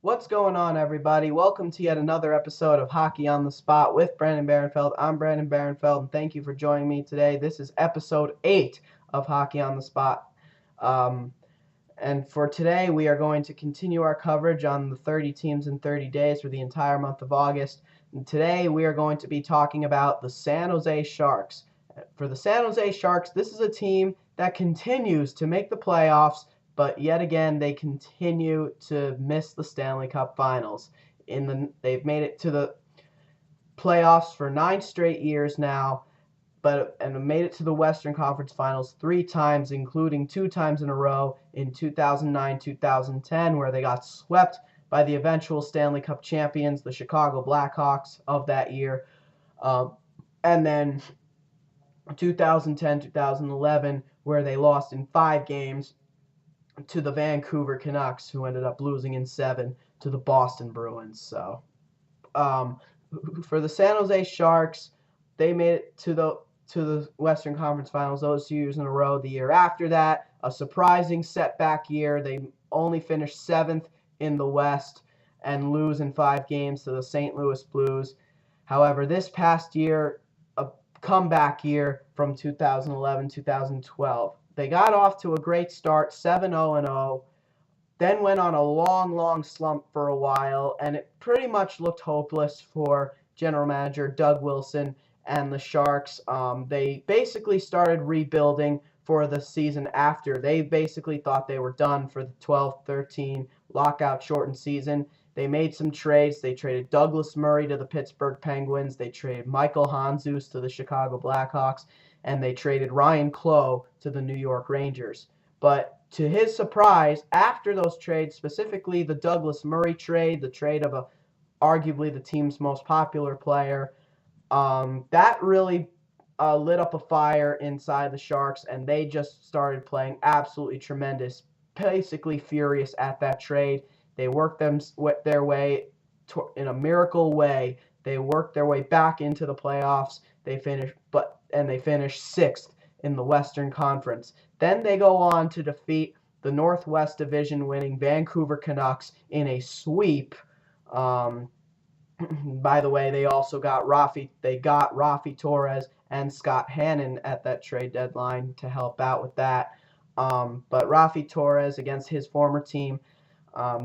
What's going on, everybody? Welcome to yet another episode of Hockey on the Spot with Brandon Barenfeld. I'm Brandon Barenfeld, and thank you for joining me today. This is episode 8 of Hockey on the Spot. Um, and for today, we are going to continue our coverage on the 30 teams in 30 days for the entire month of August. And today, we are going to be talking about the San Jose Sharks. For the San Jose Sharks, this is a team that continues to make the playoffs, but yet again, they continue to miss the Stanley Cup Finals. They've made it to the playoffs for 9 straight years now, and made it to the Western Conference Finals 3 times, including 2 times in a row in 2009, 2010, where they got swept by the eventual Stanley Cup champions, the Chicago Blackhawks of that year, and then 2010, 2011, where they lost in 5 games to the Vancouver Canucks, who ended up losing in 7 to the Boston Bruins. So, for the San Jose Sharks, they made it to the Western Conference Finals those 2 years in a row. The year after that, a surprising setback year. They only finished 7th in the West and lose in 5 games to the St. Louis Blues. However, this past year, a comeback year from 2011-2012. They got off to a great start, 7-0-0, then went on a long slump for a while, and it pretty much looked hopeless for general manager Doug Wilson and the Sharks. They basically started rebuilding for the season after. They basically thought they were done for the 12-13 lockout shortened season. They made some trades. They traded Douglas Murray to the Pittsburgh Penguins. They traded Michael Handzus to the Chicago Blackhawks. And they traded Ryan Clough to the New York Rangers. But to his surprise, after those trades, specifically the Douglas Murray trade, the trade of arguably the team's most popular player, that really lit up a fire inside the Sharks, and they just started playing absolutely tremendous, basically furious at that trade. They worked their way in a miracle way. They worked their way back into the playoffs. They finished 6th in the Western Conference. Then they go on to defeat the Northwest Division winning Vancouver Canucks in a sweep. By the way, they also got Raffi Torres and Scott Hannon at that trade deadline to help out with that. But Raffi Torres against his former team,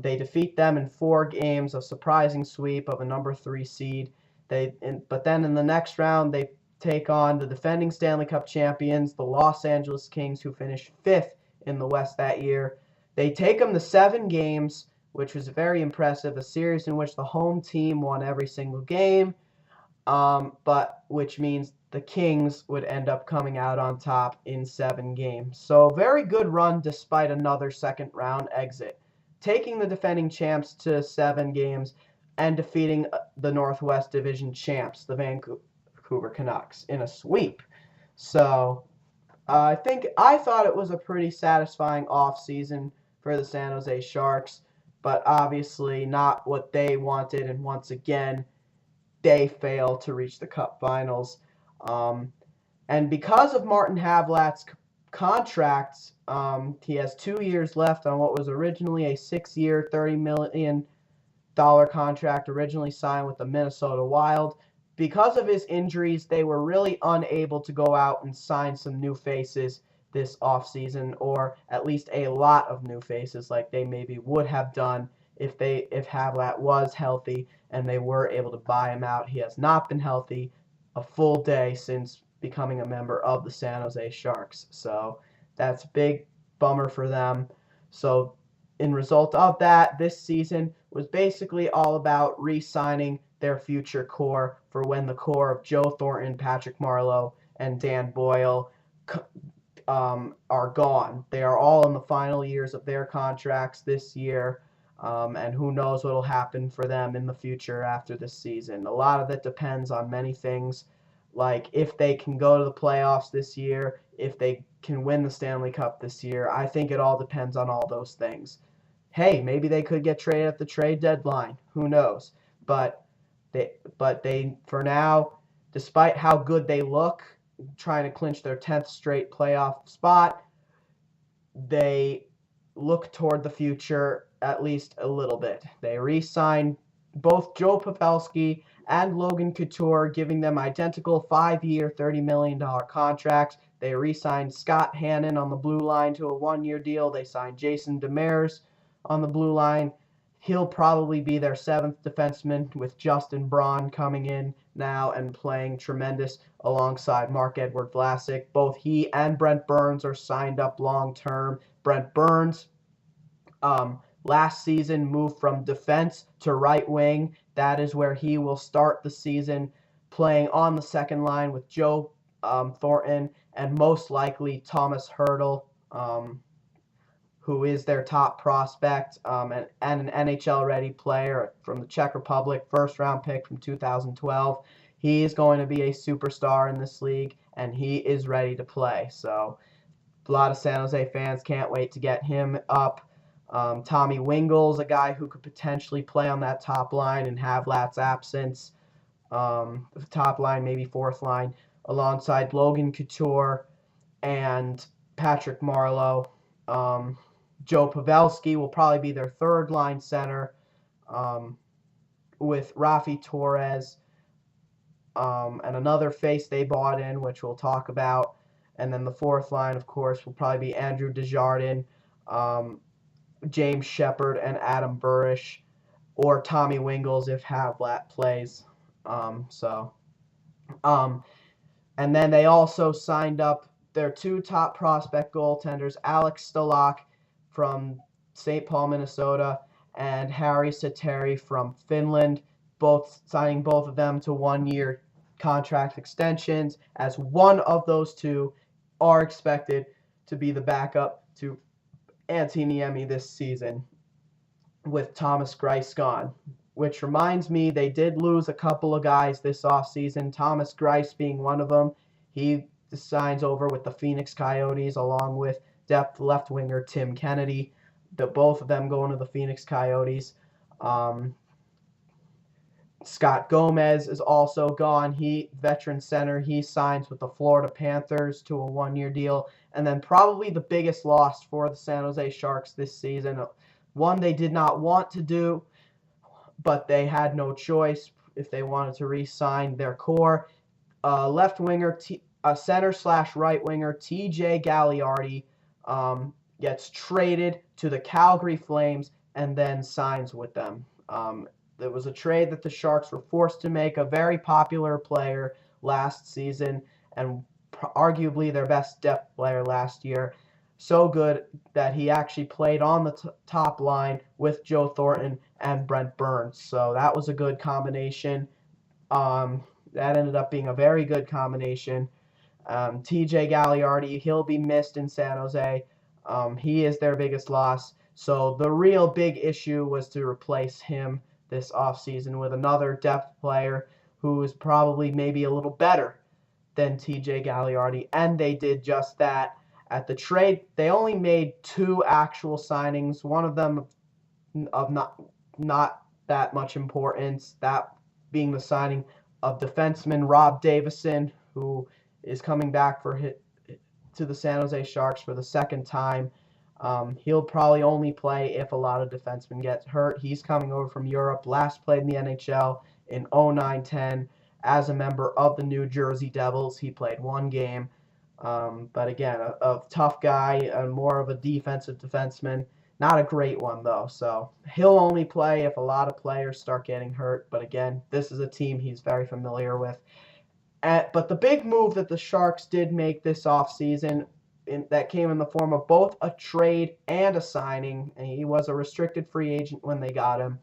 they defeat them in 4 games, a surprising sweep of a number 3 seed. But then in the next round, they take on the defending Stanley Cup champions, the Los Angeles Kings, who finished 5th in the West that year. They take them to 7 games, which was very impressive, a series in which the home team won every single game, but which means the Kings would end up coming out on top in 7 games. So very good run despite another second round exit. Taking the defending champs to 7 games and defeating the Northwest Division champs, the Vancouver Canucks, in a sweep. So I thought it was a pretty satisfying offseason for the San Jose Sharks, but obviously not what they wanted, and once again, they failed to reach the Cup Finals. And because of Martin Havlat's contract, he has 2 years left on what was originally a 6-year, $30 million contract originally signed with the Minnesota Wild. Because of his injuries, they were really unable to go out and sign some new faces this offseason, or at least a lot of new faces like they maybe would have done if Havlat was healthy and they were able to buy him out. He has not been healthy a full day since becoming a member of the San Jose Sharks. So that's a big bummer for them. So in result of that, this season was basically all about re-signing their future core for when the core of Joe Thornton, Patrick Marleau, and Dan Boyle are gone. They are all in the final years of their contracts this year, and who knows what will happen for them in the future after this season. A lot of it depends on many things, like if they can go to the playoffs this year, if they can win the Stanley Cup this year. I think it all depends on all those things. Hey, maybe they could get traded at the trade deadline. Who knows? But they for now, despite how good they look, trying to clinch their 10th straight playoff spot, they look toward the future at least a little bit. They re-signed both Joe Pavelski and Logan Couture, giving them identical 5-year, $30 million contracts. They re-signed Scott Hannon on the blue line to a 1-year deal. They signed Jason Demers on the blue line. He'll probably be their 7th defenseman, with Justin Braun coming in now and playing tremendous alongside Marc-Edouard Vlasic. Both he and Brent Burns are signed up long-term. Brent Burns, last season, moved from defense to right wing. That is where he will start the season, playing on the second line with Joe Thornton and most likely Thomas Hertl, who is their top prospect, and an NHL-ready player from the Czech Republic, first-round pick from 2012. He is going to be a superstar in this league, and he is ready to play. So a lot of San Jose fans can't wait to get him up. Tommy Wingels, a guy who could potentially play on that top line and have Lat's absence. Top line, maybe fourth line, alongside Logan Couture and Patrick Marleau. Joe Pavelski will probably be their third line center, with Rafi Torres and another face they bought in, which we'll talk about. And then the fourth line, of course, will probably be Andrew Desjardins, James Shepard, and Adam Burish, or Tommy Wingels if Havlat plays. And then they also signed up their 2 top prospect goaltenders, Alex Stalock from St. Paul, Minnesota, and Harri Sateri from Finland, signing both of them to 1-year contract extensions, as one of those 2 are expected to be the backup to Antti Niemi this season, with Thomas Greiss gone. Which reminds me, they did lose a couple of guys this offseason, Thomas Greiss being one of them. He signs over with the Phoenix Coyotes along with depth left winger Tim Kennedy. Both of them going to the Phoenix Coyotes. Scott Gomez is also gone. Veteran center. He signs with the Florida Panthers to a 1-year deal. And then probably the biggest loss for the San Jose Sharks this season, one they did not want to do, but they had no choice if they wanted to re-sign their core. Left winger, center/right winger TJ Galliardi gets traded to the Calgary Flames and then signs with them. There was a trade that the Sharks were forced to make. A very popular player last season and arguably their best depth player last year. So good that he actually played on the top line with Joe Thornton and Brent Burns. So that was a good combination. That ended up being a very good combination. TJ Galliardi, he'll be missed in San Jose. He is their biggest loss. So the real big issue was to replace him this offseason with another depth player who is probably maybe a little better than TJ Galliardi, and they did just that. At the trade, they only made 2 actual signings, one of them of not that much importance, that being the signing of defenseman Rob Davison, who is coming back to the San Jose Sharks for the second time. He'll probably only play if a lot of defensemen get hurt. He's coming over from Europe, last played in the NHL in 09-10 as a member of the New Jersey Devils. He played 1 game. But again, a tough guy, and more of a defensive defenseman. Not a great one, though. So he'll only play if a lot of players start getting hurt. But again, this is a team he's very familiar with. But the big move that the Sharks did make this offseason, that came in the form of both a trade and a signing, and he was a restricted free agent when they got him.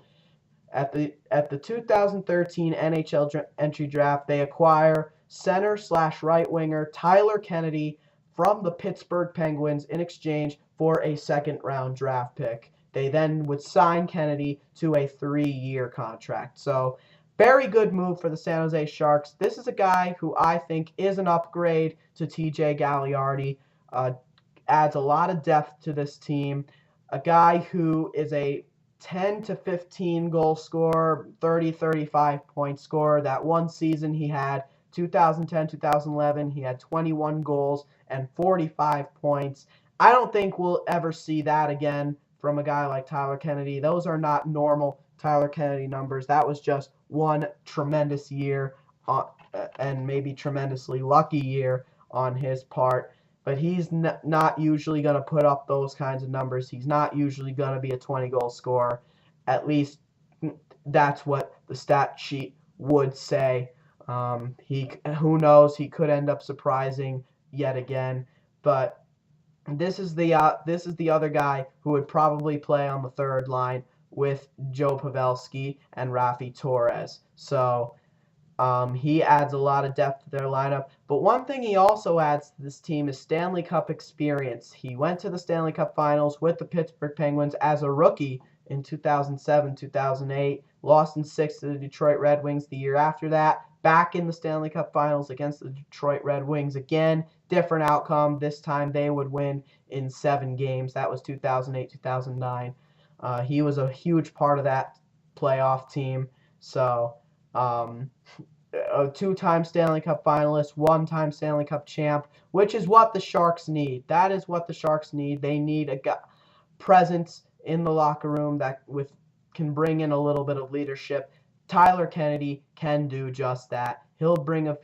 At the 2013 NHL entry draft, they acquire center/right winger Tyler Kennedy from the Pittsburgh Penguins in exchange for a second-round draft pick. They then would sign Kennedy to a 3-year contract. So very good move for the San Jose Sharks. This is a guy who I think is an upgrade to TJ Galliardi. Adds a lot of depth to this team. A guy who is a 10 to 15 goal scorer, 30-35 point scorer. That one season he had, 2010-2011, he had 21 goals and 45 points. I don't think we'll ever see that again from a guy like Tyler Kennedy. Those are not normal Tyler Kennedy numbers. That was just one tremendous year and maybe tremendously lucky year on his part. But he's not usually going to put up those kinds of numbers. He's not usually going to be a 20-goal scorer. At least that's what the stat sheet would say. Who knows? He could end up surprising yet again. But this is the other guy who would probably play on the third line with Joe Pavelski and Raffi Torres. So he adds a lot of depth to their lineup. But one thing he also adds to this team is Stanley Cup experience. He went to the Stanley Cup Finals with the Pittsburgh Penguins as a rookie in 2007, 2008. Lost in 6 to the Detroit Red Wings the year after that. Back in the Stanley Cup Finals against the Detroit Red Wings again. Different outcome. This time they would win in 7 games. That was 2008, 2009. He was a huge part of that playoff team. So, a 2-time Stanley Cup finalist, 1-time Stanley Cup champ, which is what the Sharks need. That is what the Sharks need. They need a presence in the locker room that can bring in a little bit of leadership. Tyler Kennedy can do just that. He'll bring a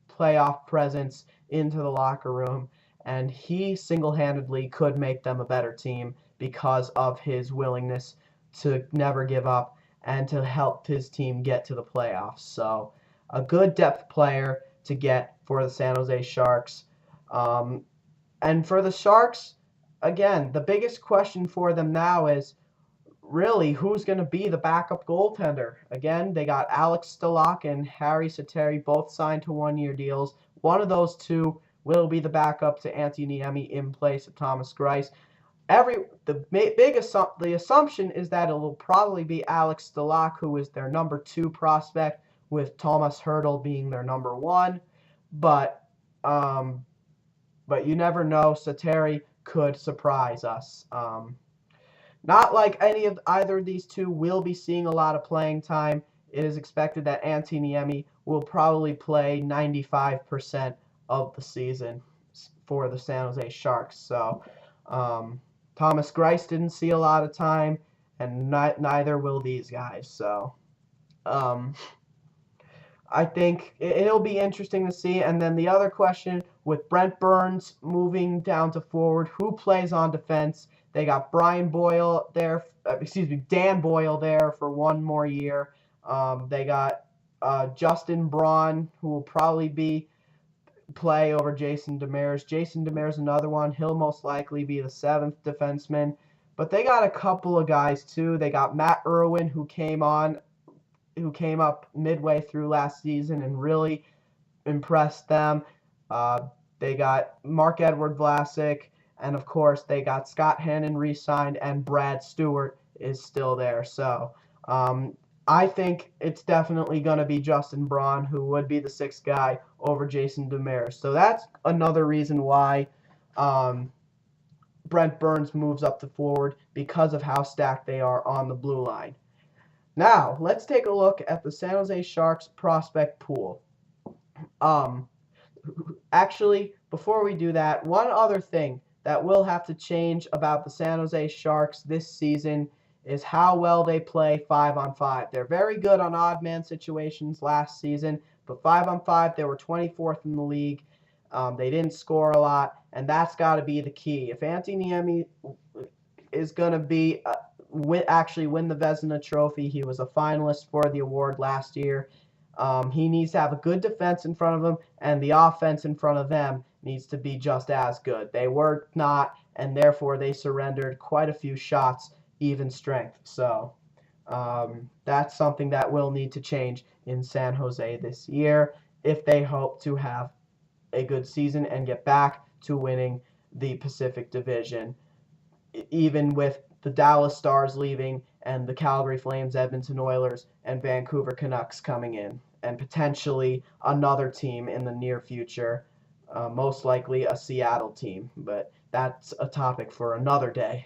playoff presence into the locker room, and he single-handedly could make them a better team because of his willingness to never give up and to help his team get to the playoffs. So a good depth player to get for the San Jose Sharks. And for the Sharks, again, the biggest question for them now is really who's going to be the backup goaltender. Again, they got Alex Stalock and Harri Sateri both signed to 1-year deals. One of those two will be the backup to Antti Niemi in place of Thomas Greiss. The assumption is that it will probably be Alex Stalock, who is their number 2 prospect, with Thomas Hertl being their number 1. But you never know. Sateri could surprise us. Not like either of these two will be seeing a lot of playing time. It is expected that Antti Niemi will probably play 95% of the season for the San Jose Sharks. So Thomas Greiss didn't see a lot of time, and neither will these guys. So I think it'll be interesting to see. And then the other question, with Brent Burns moving down to forward, who plays on defense? They got Dan Boyle there for 1 more year. They got Justin Braun, who will probably play over Jason Demers. Jason Demers, another one. He'll most likely be the 7th defenseman. But they got a couple of guys too. They got Matt Irwin, who came up midway through last season and really impressed them. They got Marc-Edouard Vlasic, and of course they got Scott Hannon re-signed, and Brad Stewart is still there. So I think it's definitely going to be Justin Braun, who would be the 6th guy over Jason Demers. So that's another reason why Brent Burns moves up to forward, because of how stacked they are on the blue line. Now, let's take a look at the San Jose Sharks prospect pool. Actually, before we do that, one other thing that will have to change about the San Jose Sharks this season is how well they play 5-on-5. They're very good on odd man situations last season, but 5-on-5, they were 24th in the league. They didn't score a lot, and that's got to be the key. If Antti Niemi is going to actually win the Vezina Trophy, he was a finalist for the award last year. He needs to have a good defense in front of him, and the offense in front of them needs to be just as good. They were not, and therefore they surrendered quite a few shots, even strength. So that's something that will need to change in San Jose this year if they hope to have a good season and get back to winning the Pacific Division, even with the Dallas Stars leaving and the Calgary Flames, Edmonton Oilers, and Vancouver Canucks coming in, and potentially another team in the near future, most likely a Seattle team, but that's a topic for another day.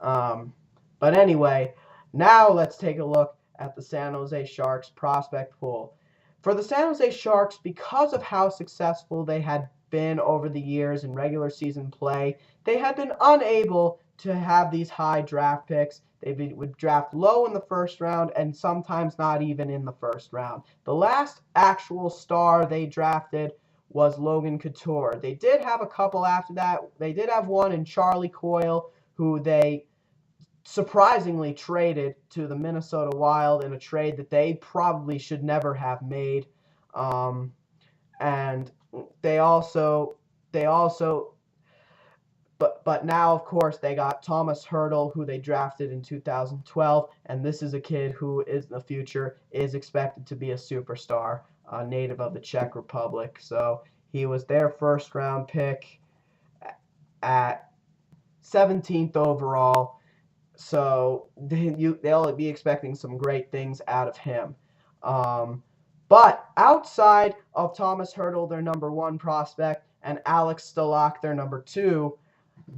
But anyway, now let's take a look at the San Jose Sharks prospect pool. For the San Jose Sharks, because of how successful they had been over the years in regular season play, they had been unable to have these high draft picks. They would draft low in the first round and sometimes not even in the first round. The last actual star they drafted was Logan Couture. They did have a couple after that. They did have one in Charlie Coyle, who they surprisingly traded to the Minnesota Wild in a trade that they probably should never have made. And they also but now, of course, they got Thomas Hertl, who they drafted in 2012, and this is a kid who is in the future is expected to be a superstar, a native of the Czech Republic. So he was their first-round pick at 17th overall. So they'll be expecting some great things out of him. But outside of Thomas Hertl, their number 1 prospect, and Alex Stalock, their number 2,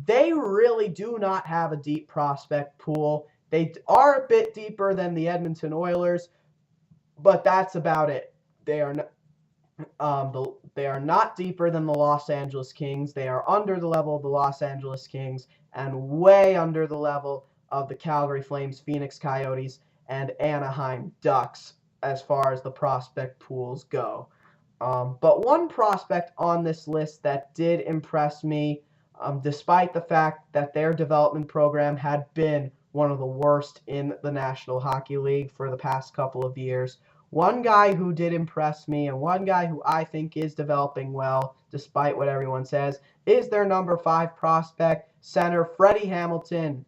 they really do not have a deep prospect pool. They are a bit deeper than the Edmonton Oilers, but that's about it. They are not deeper than the Los Angeles Kings. They are under the level of the Los Angeles Kings and way under the level of the Calgary Flames, Phoenix Coyotes, and Anaheim Ducks as far as the prospect pools go. But one prospect on this list that did impress me, despite the fact that their development program had been one of the worst in the National Hockey League for the past couple of years. One guy who did impress me, and one guy who I think is developing well, despite what everyone says, is their number 5 prospect, center Freddie Hamilton.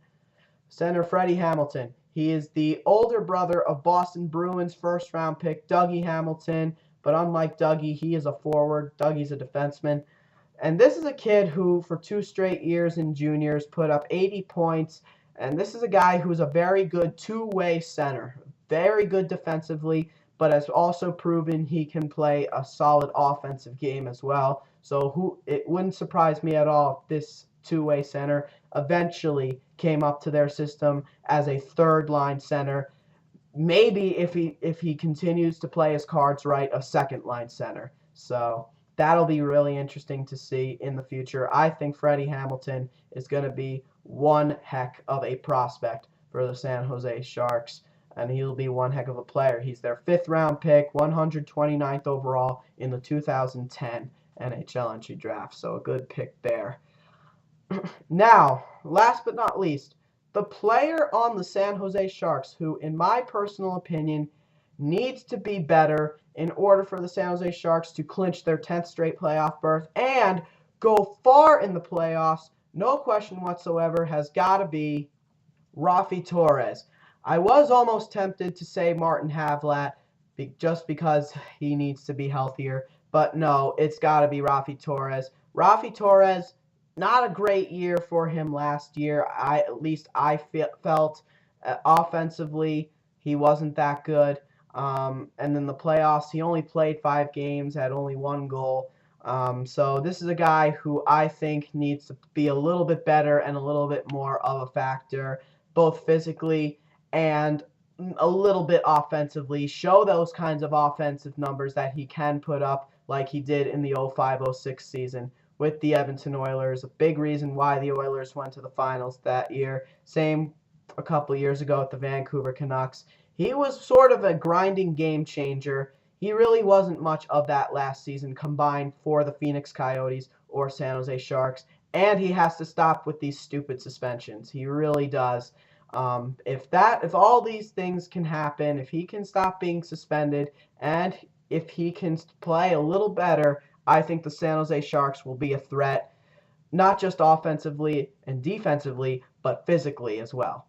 He is the older brother of Boston Bruins first-round pick Dougie Hamilton, but unlike Dougie, he is a forward. Dougie's a defenseman. And this is a kid who, for 2 straight years in juniors, put up 80 points. And this is a guy who's a very good two-way center. Very good defensively, but has also proven he can play a solid offensive game as well. So it wouldn't surprise me at all if this two-way center eventually came up to their system as a third-line center. Maybe if he continues to play his cards right, a second-line center. So that'll be really interesting to see in the future. I think Freddie Hamilton is going to be one heck of a prospect for the San Jose Sharks, and he'll be one heck of a player. He's their 5th-round pick, 129th overall in the 2010 NHL entry draft, so a good pick there. Now, last but not least, the player on the San Jose Sharks who, in my personal opinion, needs to be better in order for the San Jose Sharks to clinch their 10th straight playoff berth and go far in the playoffs, no question whatsoever, has got to be Raffi Torres. I was almost tempted to say Martin Havlat just because he needs to be healthier, but no, it's got to be Raffi Torres. Raffi Torres, not a great year for him last year. At least I felt offensively he wasn't that good. And then the playoffs, he only played 5 games, had only 1 goal. So this is a guy who I think needs to be a little bit better and a little bit more of a factor, both physically and a little bit offensively. Show those kinds of offensive numbers that he can put up like he did in the 05-06 season with the Edmonton Oilers. A big reason why the Oilers went to the finals that year. Same a couple years ago with the Vancouver Canucks. He was sort of a grinding game changer. He really wasn't much of that last season combined for the Phoenix Coyotes or San Jose Sharks. And he has to stop with these stupid suspensions. He really does. If all these things can happen, if he can stop being suspended, and if he can play a little better, I think the San Jose Sharks will be a threat, not just offensively and defensively, but physically as well.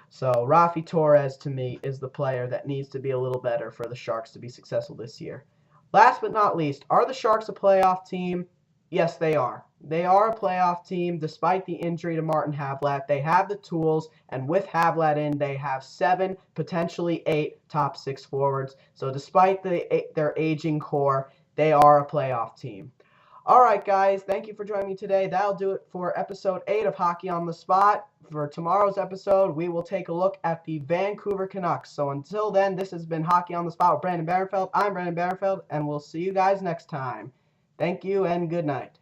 So Raffi Torres, to me, is the player that needs to be a little better for the Sharks to be successful this year. Last but not least, are the Sharks a playoff team? Yes, they are. They are a playoff team despite the injury to Martin Havlat. They have the tools, and with Havlat in, they have 7, potentially 8 top 6 forwards. So despite their aging core, they are a playoff team. All right, guys, thank you for joining me today. That'll do it for episode 8 of Hockey on the Spot. For tomorrow's episode, we will take a look at the Vancouver Canucks. So until then, this has been Hockey on the Spot with Brandon Barenfeld. I'm Brandon Barenfeld, and we'll see you guys next time. Thank you and good night.